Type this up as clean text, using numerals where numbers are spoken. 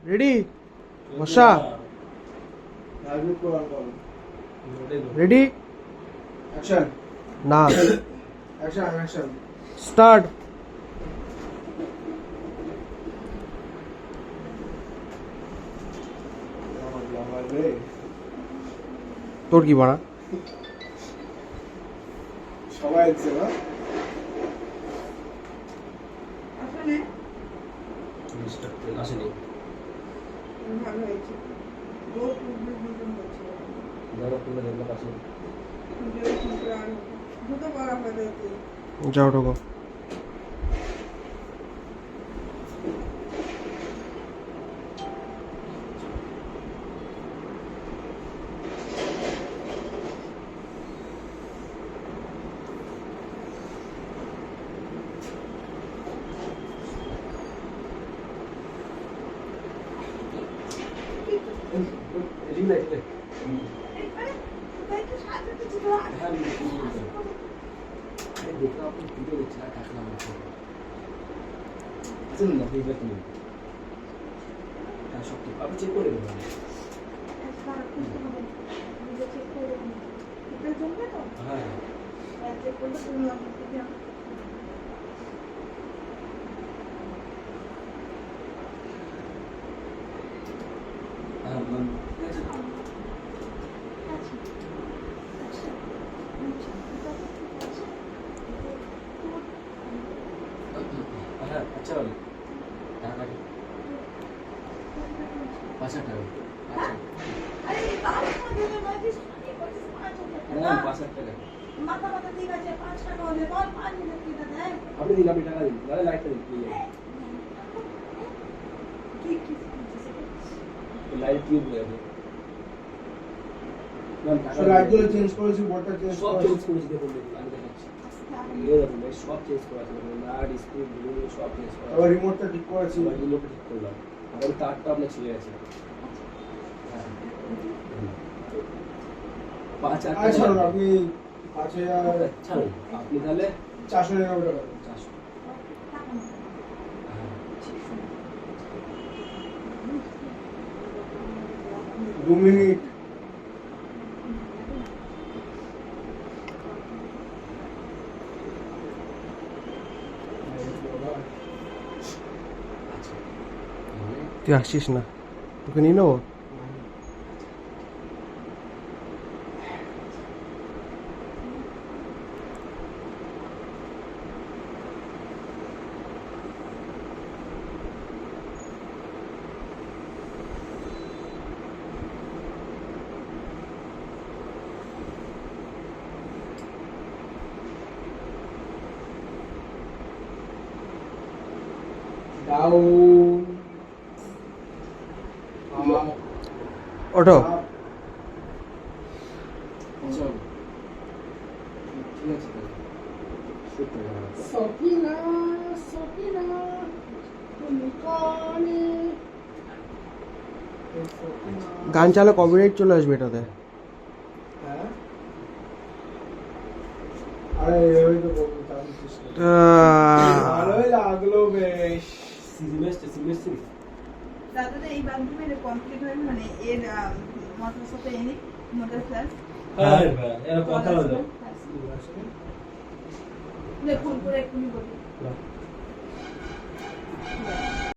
ready বসা ready action না action action start তোর কি বাড়া সবাই আছে না আসলে আসেনি ভালো হয়েছে বহুত বুঝুন হচ্ছে ধরো খুলে দেখলো পাশে দুটো করা হয়ে যাও ঢোকো রিলাইট দেখো আপনি ভিডিও দেখছেন আর কাছে নাম আছে শুনুন না ফিডব্যাক নিন সব ঠিক আপনি চেক করে নেবেন হ্যাঁ अच्छा वाले टाका 5 টাকা না 5 টাকা মাথা মাথা ঠিক আছে 5 টাকা হলে বল 5 মিনিট দিতে দেয় আপনি দিন আপনি টাকা দিন তাহলে লাইটটা দিন লাইট টিউব হয়ে যাবে না টাকা লাইটগুলো চেঞ্জ করেছি বোর্ডটা চেঞ্জ সব করেছি চেঞ্জ করেছি দেখুন আমি দেখাচ্ছি এই দেখুন সব চেঞ্জ করা আছে লাইট স্ক্রিন ব্লু সব চেঞ্জ করা আবার রিমোটটা ঠিক করেছি আছে রিমোট ঠিক করলাম আর ওই তারটা আপনার ছিঁড়ে গেছে 5 আচ্ছা টাকা ছাড়ুন আপনি 5000 ছাড়ুন আপনি তাহলে 499 টাকা 400 2 মিনিট তুই আসছিস না তোকে নিয়ে নেবো ডাউন ওঠো আচ্ছা ঠিক আছে শুট করে সকিনা সকিনা তুমি কানে গান চালা কপিরাইট চলে আসবে এটাতে হ্যাঁ আরে এই তো বলতে চাচ্ছিস ভালোই লাগলো বেশ সিমেস্ট দাদা এই বাথরুমের কমপ্লিট হয়ে মানে এর মোটর সাথে এনে মোটর ক্লাস হ্যাঁ এর কথা হলো ফুল করে এক্ষুনি বলি